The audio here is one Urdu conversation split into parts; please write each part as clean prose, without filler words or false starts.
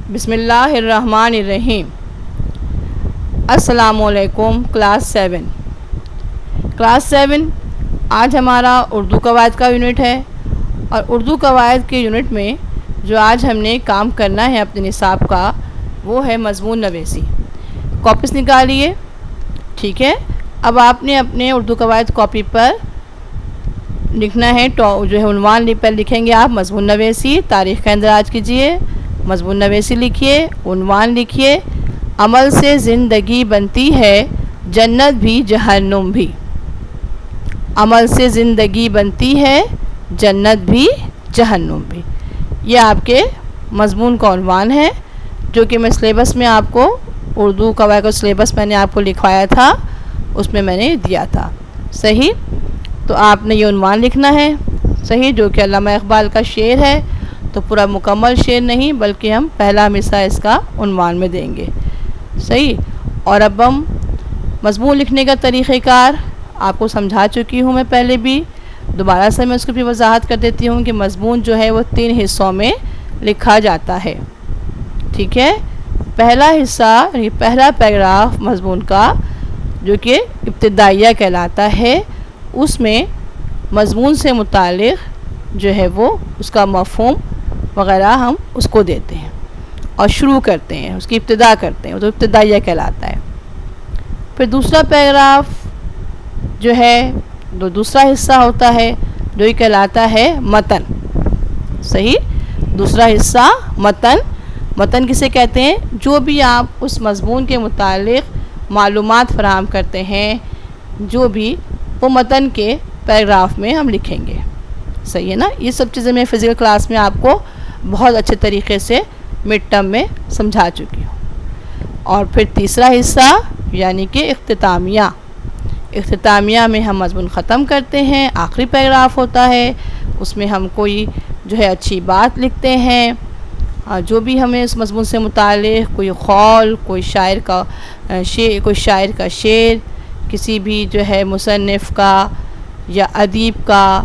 بسم اللہ الرحمن الرحیم۔ السلام علیکم کلاس 7 آج ہمارا اردو قواعد کا یونٹ ہے، اور اردو قواعد کے یونٹ میں جو آج ہم نے کام کرنا ہے اپنے نصاب کا وہ ہے مضمون نویسی۔ کاپیز نکالیے، ٹھیک ہے۔ اب آپ نے اپنے اردو قواعد کاپی پر لکھنا ہے، جو ہے عنوان پر لکھیں گے آپ مضمون نویسی، تاریخ کا اندراج کیجیے، مضمون نویسی لکھیے، عنوان لکھیے، عمل سے زندگی بنتی ہے جنت بھی جہنم بھی۔ عمل سے زندگی بنتی ہے جنت بھی جہنم بھی، یہ آپ کے مضمون کا عنوان ہے، جو کہ میں سلیبس میں آپ کو اردو قواعد کا سلیبس میں نے آپ کو لکھوایا تھا، اس میں نے دیا تھا، صحیح۔ تو آپ نے یہ عنوان لکھنا ہے، صحیح، جو کہ علامہ اقبال کا شعر ہے، تو پورا مکمل شعر نہیں بلکہ ہم پہلا مصرع اس کا عنوان میں دیں گے، صحیح۔ اور اب ہم مضمون لکھنے کا طریقہ کار آپ کو سمجھا چکی ہوں میں پہلے بھی، دوبارہ سے میں اس کو بھی وضاحت کر دیتی ہوں کہ مضمون جو ہے وہ 3 حصوں میں لکھا جاتا ہے، ٹھیک ہے۔ پہلا حصہ یعنی پہلا پیراگراف مضمون کا جو کہ ابتدائیہ کہلاتا ہے، اس میں مضمون سے متعلق جو ہے وہ اس کا مفہوم وغیرہ ہم اس کو دیتے ہیں اور شروع کرتے ہیں، اس کی ابتدا کرتے ہیں، وہ تو ابتدائیہ کہلاتا ہے۔ پھر دوسرا پیراگراف جو ہے دوسرا حصہ ہوتا ہے جو یہ کہلاتا ہے متن، صحیح۔ دوسرا حصہ متن کسے کہتے ہیں؟ جو بھی آپ اس مضمون کے متعلق معلومات فراہم کرتے ہیں، جو بھی وہ متن کے پیراگراف میں ہم لکھیں گے، صحیح ہے نا۔ یہ سب چیزیں میں فزیکل کلاس میں آپ کو بہت اچھے طریقے سے مڈ ٹرم میں سمجھا چکی ہوں۔ اور پھر تیسرا حصہ یعنی کہ اختتامیہ میں ہم مضمون ختم کرتے ہیں، آخری پیراگراف ہوتا ہے، اس میں ہم کوئی جو ہے اچھی بات لکھتے ہیں، جو بھی ہمیں اس مضمون سے متعلق کوئی قول، کوئی شاعر کا شعر، کسی بھی جو ہے مصنف کا یا ادیب کا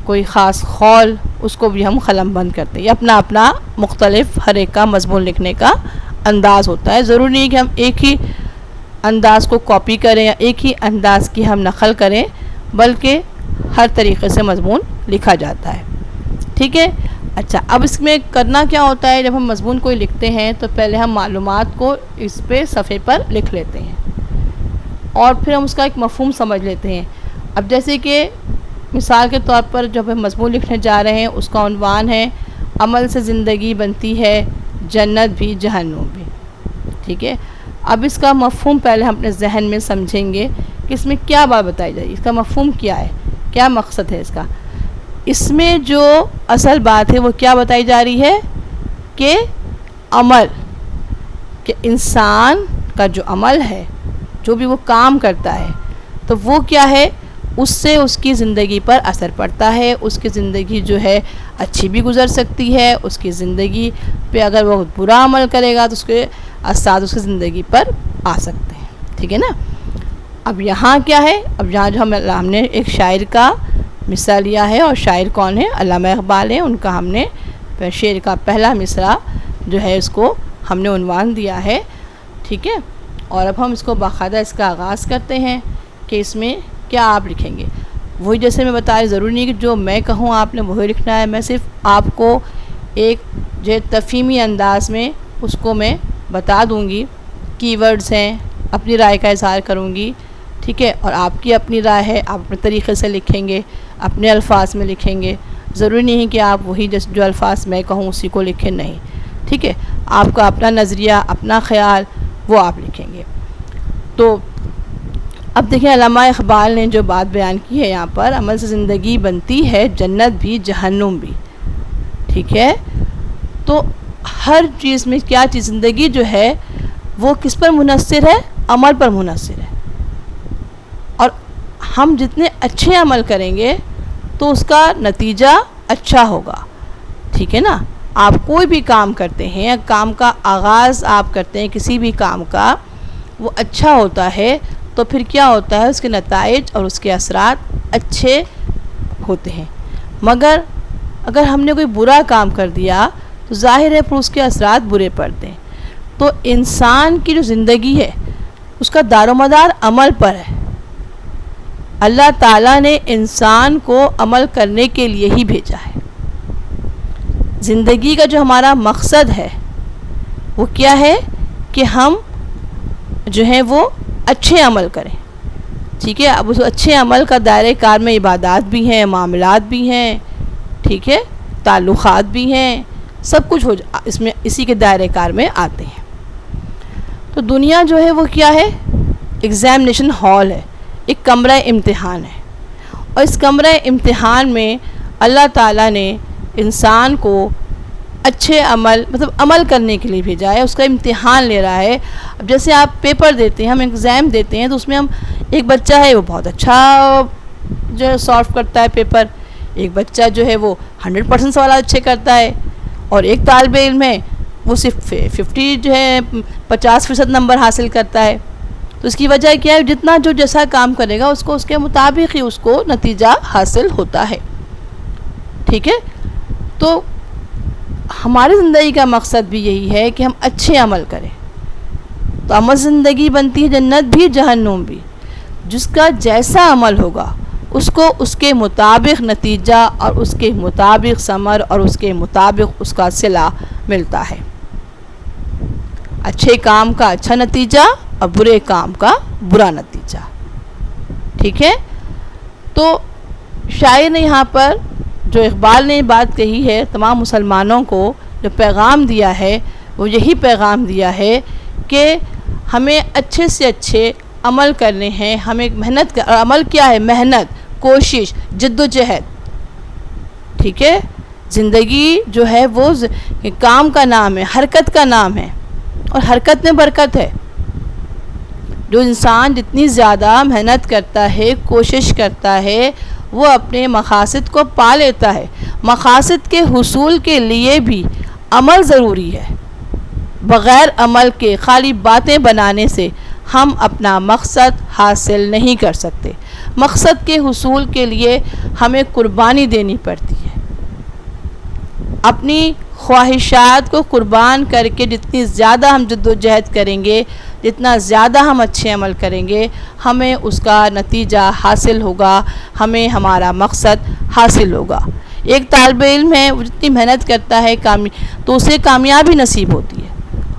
کوئی خاص قول، اس کو بھی ہم قلم بند کرتے ہیں۔ یہ اپنا اپنا مختلف ہر ایک کا مضمون لکھنے کا انداز ہوتا ہے، ضروری نہیں کہ ہم ایک ہی انداز کو کاپی کریں یا ایک ہی انداز کی ہم نقل کریں، بلکہ ہر طریقے سے مضمون لکھا جاتا ہے، ٹھیک ہے۔ اچھا، اب اس میں کرنا کیا ہوتا ہے؟ جب ہم مضمون کوئی لکھتے ہیں تو پہلے ہم معلومات کو اس پہ صفحے پر لکھ لیتے ہیں، اور پھر ہم اس کا ایک مفہوم سمجھ لیتے ہیں۔ اب جیسے کہ مثال کے طور پر جب ہم مضمون لکھنے جا رہے ہیں، اس کا عنوان ہے عمل سے زندگی بنتی ہے جنت بھی جہنم بھی، ٹھیک ہے۔ اب اس کا مفہوم پہلے ہم اپنے ذہن میں سمجھیں گے کہ اس میں کیا بات بتائی جائے، اس کا مفہوم کیا ہے، کیا مقصد ہے اس کا۔ اس میں جو اصل بات ہے وہ کیا بتائی جا رہی ہے کہ عمل، کہ انسان کا جو عمل ہے، جو بھی وہ کام کرتا ہے، تو وہ کیا ہے، اس سے اس کی زندگی پر اثر پڑتا ہے، اس کی زندگی جو ہے اچھی بھی گزر سکتی ہے، اس کی زندگی پہ اگر وہ برا عمل کرے گا تو اس کے اثرات اس کی زندگی پر آ سکتے ہیں، ٹھیک ہے نا۔ اب یہاں کیا ہے، اب یہاں جو ہم نے ایک شاعر کا مصرع لیا ہے، اور شاعر کون ہے؟ علامہ اقبال ہیں، ان کا ہم نے شعر کا پہلا مصرع جو ہے اس کو ہم نے عنوان دیا ہے، ٹھیک ہے۔ اور اب ہم اس کو باقاعدہ اس کا آغاز کرتے ہیں کہ اس میں کیا آپ لکھیں گے۔ وہی جیسے میں بتایا، ضروری نہیں کہ جو میں کہوں آپ نے وہی لکھنا ہے، میں صرف آپ کو ایک جو تفہیمی انداز میں اس کو میں بتا دوں گی، کی ورڈز ہیں، اپنی رائے کا اظہار کروں گی، ٹھیک ہے۔ اور آپ کی اپنی رائے ہے، آپ اپنے طریقے سے لکھیں گے، اپنے الفاظ میں لکھیں گے، ضروری نہیں کہ آپ وہی جو الفاظ میں کہوں اسی کو لکھیں، نہیں، ٹھیک ہے۔ آپ کا اپنا نظریہ، اپنا خیال وہ آپ لکھیں گے۔ تو اب دیکھیں علامہ اقبال نے جو بات بیان کی ہے یہاں پر، عمل سے زندگی بنتی ہے جنت بھی جہنم بھی، ٹھیک ہے۔ تو ہر چیز میں کیا چیز، زندگی جو ہے وہ کس پر منحصر ہے؟ عمل پر منحصر ہے، اور ہم جتنے اچھے عمل کریں گے تو اس کا نتیجہ اچھا ہوگا، ٹھیک ہے نا۔ آپ کوئی بھی کام کرتے ہیں، کام کا آغاز آپ کرتے ہیں کسی بھی کام کا، وہ اچھا ہوتا ہے تو پھر کیا ہوتا ہے، اس کے نتائج اور اس کے اثرات اچھے ہوتے ہیں۔ مگر اگر ہم نے کوئی برا کام کر دیا تو تو ظاہر ہے پھر اس کے اثرات برے پڑتے ہیں۔ تو انسان کی جو زندگی ہے اس کا دار و مدار عمل پر ہے۔ اللہ تعالیٰ نے انسان کو عمل کرنے کے لیے ہی بھیجا ہے۔ زندگی کا جو ہمارا مقصد ہے وہ کیا ہے کہ ہم جو ہیں وہ اچھے عمل کریں، ٹھیک ہے۔ اب اس اچھے عمل کا دائرۂ کار میں عبادات بھی ہیں، معاملات بھی ہیں، ٹھیک ہے، تعلقات بھی ہیں، سب کچھ اس میں اسی کے دائرۂ کار میں آتے ہیں۔ تو دنیا جو ہے وہ کیا ہے؟ ایگزامینیشن ہال ہے، ایک کمرہ امتحان ہے، اور اس کمرہ امتحان میں اللہ تعالیٰ نے انسان کو اچھے عمل عمل کرنے کے لیے بھیجا ہے، اس کا امتحان لے رہا ہے۔ اب جیسے آپ پیپر دیتے ہیں، ہم ایگزام دیتے ہیں، تو اس میں ہم ایک بچہ ہے وہ بہت اچھا جو ہے سالو کرتا ہے پیپر، ایک بچہ جو ہے وہ 100% سوالات اچھے کرتا ہے، اور ایک طالب علم ہے وہ صرف 50% نمبر حاصل کرتا ہے۔ تو اس کی وجہ کیا ہے؟ جتنا جو جیسا کام کرے گا اس کو اس کے مطابق ہی اس کو نتیجہ حاصل ہوتا ہے، ٹھیک ہے۔ تو ہماری زندگی کا مقصد بھی یہی ہے کہ ہم اچھے عمل کریں، تو عمل زندگی بنتی ہے جنت بھی جہنم بھی۔ جس کا جیسا عمل ہوگا اس کو اس کے مطابق نتیجہ اور اس کے مطابق ثمر اور اس کے مطابق اس کا صلہ ملتا ہے۔ اچھے کام کا اچھا نتیجہ اور برے کام کا برا نتیجہ، ٹھیک ہے۔ تو شاعر نے یہاں پر جو اقبال نے بات کہی ہے تمام مسلمانوں کو جو پیغام دیا ہے وہ یہی پیغام دیا ہے کہ ہمیں اچھے سے اچھے عمل کرنے ہیں، ہمیں محنت عمل کیا ہے؟ محنت، کوشش، جد و جہد، ٹھیک ہے۔ زندگی جو ہے وہ کام کا نام ہے، حرکت کا نام ہے، اور حرکت میں برکت ہے۔ جو انسان جتنی زیادہ محنت کرتا ہے، کوشش کرتا ہے، وہ اپنے مقاصد کو پا لیتا ہے۔ مقاصد کے حصول کے لیے بھی عمل ضروری ہے۔ بغیر عمل کے خالی باتیں بنانے سے ہم اپنا مقصد حاصل نہیں کر سکتے۔ مقصد کے حصول کے لیے ہمیں قربانی دینی پڑتی ہے۔ اپنی خواہشات کو قربان کر کے جتنی زیادہ ہم جد و جہد کریں گے، جتنا زیادہ ہم اچھے عمل کریں گے، ہمیں اس کا نتیجہ حاصل ہوگا، ہمیں ہمارا مقصد حاصل ہوگا۔ ایک طالب علم ہے وہ جتنی محنت کرتا ہے تو اسے کامیابی نصیب ہوتی ہے،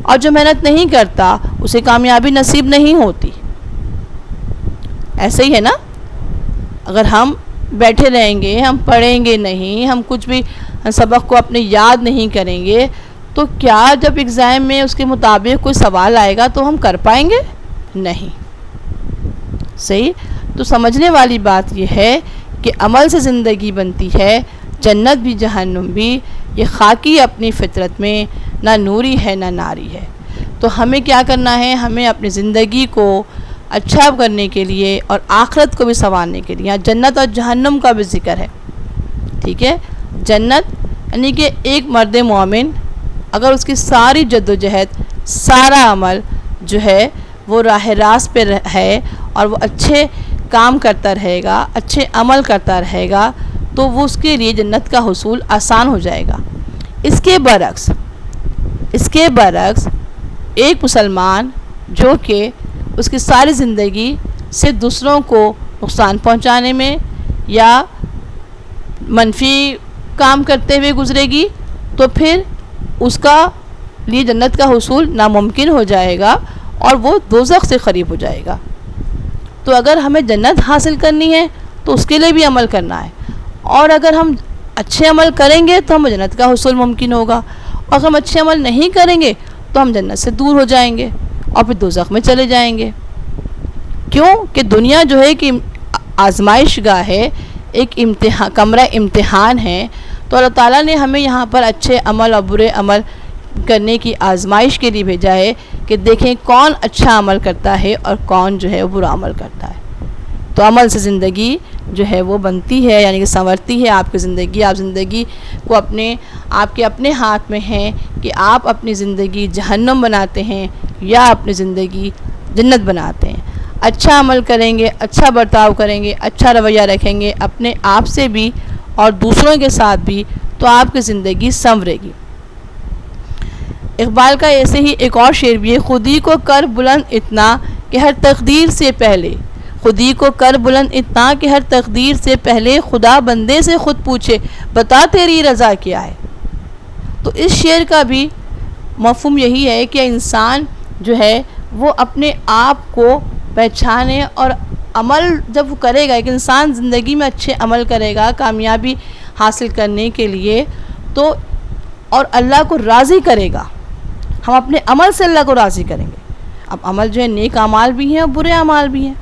اور جو محنت نہیں کرتا اسے کامیابی نصیب نہیں ہوتی۔ ایسے ہی ہے نا، اگر ہم بیٹھے رہیں گے، ہم پڑھیں گے نہیں، ہم کچھ بھی سبق کو اپنے یاد نہیں کریں گے، تو کیا جب ایگزام میں اس کے مطابق کوئی سوال آئے گا تو ہم کر پائیں گے؟ نہیں، صحیح۔ تو سمجھنے والی بات یہ ہے کہ عمل سے زندگی بنتی ہے، جنت بھی جہنم بھی۔ یہ خاکی اپنی فطرت میں نہ نوری ہے نہ ناری ہے۔ تو ہمیں کیا کرنا ہے؟ ہمیں اپنی زندگی کو اچھا کرنے کے لیے اور آخرت کو بھی سنوارنے کے لیے، یہاں جنت اور جہنم کا بھی ذکر ہے، ٹھیک ہے۔ جنت یعنی کہ ایک مرد مومن اگر اس کی ساری جد و جہد، سارا عمل جو ہے وہ راہ راست پہ ہے اور وہ اچھے کام کرتا رہے گا، اچھے عمل کرتا رہے گا، تو وہ اس کے لیے جنت کا حصول آسان ہو جائے گا۔ اس کے برعکس ایک مسلمان جو کہ اس کی ساری زندگی سے دوسروں کو نقصان پہنچانے میں یا منفی کام کرتے ہوئے گزرے گی، تو پھر اس کا لیے جنت کا حصول ناممکن ہو جائے گا اور وہ دوزخ سے قریب ہو جائے گا۔ تو اگر ہمیں جنت حاصل کرنی ہے تو اس کے لیے بھی عمل کرنا ہے، اور اگر ہم اچھے عمل کریں گے تو ہمیں جنت کا حصول ممکن ہوگا، اور اگر ہم اچھے عمل نہیں کریں گے تو ہم جنت سے دور ہو جائیں گے اور پھر دوزخ میں چلے جائیں گے۔ کیوں کہ دنیا جو ہے کہ آزمائش گاہ ہے، ایک کمرہ امتحان ہے، تو اللہ تعالیٰ نے ہمیں یہاں پر اچھے عمل اور برے عمل کرنے کی آزمائش کے لیے بھیجا ہے کہ دیکھیں کون اچھا عمل کرتا ہے اور کون جو ہے وہ برا عمل کرتا ہے۔ تو عمل سے زندگی جو ہے وہ بنتی ہے، یعنی کہ سنورتی ہے آپ کی زندگی۔ آپ زندگی کو آپ کے اپنے ہاتھ میں ہے کہ آپ اپنی زندگی جہنم بناتے ہیں یا اپنی زندگی جنت بناتے ہیں۔ اچھا عمل کریں گے، اچھا برتاؤ کریں گے، اچھا رویہ رکھیں گے اپنے آپ سے بھی اور دوسروں کے ساتھ بھی، تو آپ کی زندگی سنورے گی۔ اقبال کا ایسے ہی ایک اور شعر بھی ہے، خودی کو کر بلند اتنا کہ ہر تقدیر سے پہلے، خودی کو کر بلند اتنا کہ ہر تقدیر سے پہلے خدا بندے سے خود پوچھے بتا تیری رضا کیا ہے۔ تو اس شعر کا بھی مفہوم یہی ہے کہ انسان جو ہے وہ اپنے آپ کو پہچانے، اور عمل جب وہ کرے گا، ایک انسان زندگی میں اچھے عمل کرے گا کامیابی حاصل کرنے کے لیے، تو اور اللہ کو راضی کرے گا، ہم اپنے عمل سے اللہ کو راضی کریں گے۔ اب عمل جو ہے نیک اعمال بھی ہیں اور برے اعمال بھی ہیں،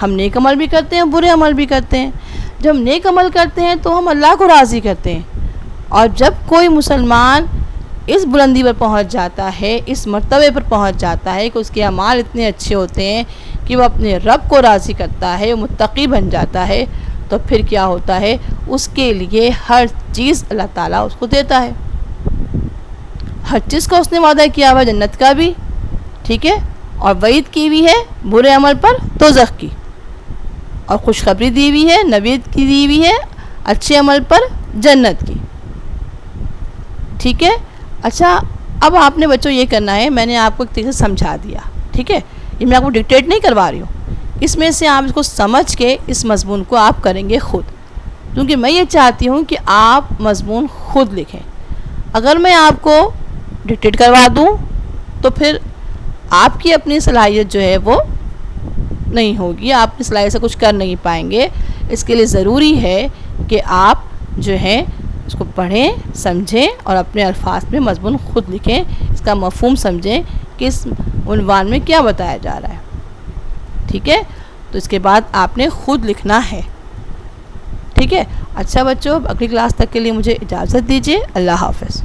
ہم نیک عمل بھی کرتے ہیں برے عمل بھی کرتے ہیں۔ جب ہم نیک عمل کرتے ہیں تو ہم اللہ کو راضی کرتے ہیں، اور جب کوئی مسلمان اس بلندی پر پہنچ جاتا ہے، اس مرتبے پر پہنچ جاتا ہے کہ اس کے اعمال اتنے اچھے ہوتے ہیں کہ وہ اپنے رب کو راضی کرتا ہے، وہ متقی بن جاتا ہے، تو پھر کیا ہوتا ہے، اس کے لیے ہر چیز اللہ تعالیٰ اس کو دیتا ہے، ہر چیز کا اس نے وعدہ کیا ہوا، جنت کا بھی، ٹھیک ہے، اور وعید کی بھی ہے برے عمل پر دوزخ کی، اور خوشخبری دی ہوئی ہے، نوید کی دی ہوئی ہے اچھے عمل پر جنت کی، ٹھیک ہے۔ اچھا، اب آپ نے بچوں یہ کرنا ہے، میں نے آپ کو ایک طریقے سے سمجھا دیا، ٹھیک ہے، یہ میں آپ کو ڈکٹیٹ نہیں کروا رہی ہوں، اس میں سے آپ اس کو سمجھ کے اس مضمون کو آپ کریں گے خود، کیونکہ میں یہ چاہتی ہوں کہ آپ مضمون خود لکھیں۔ اگر میں آپ کو ڈکٹیٹ کروا دوں تو پھر آپ کی اپنی صلاحیت جو ہے وہ نہیں ہوگی، آپ اپنی صلاحیت سے کچھ کر نہیں پائیں گے۔ اس کے لیے ضروری ہے کہ آپ جو ہے اس کو پڑھیں، سمجھیں، اور اپنے الفاظ میں مضمون خود لکھیں، اس کا مفہوم سمجھیں کہ اس عنوان میں کیا بتایا جا رہا ہے، ٹھیک ہے۔ تو اس کے بعد آپ نے خود لکھنا ہے، ٹھیک ہے۔ اچھا بچوں، اگلی کلاس تک کے لیے مجھے اجازت دیجیے، اللہ حافظ۔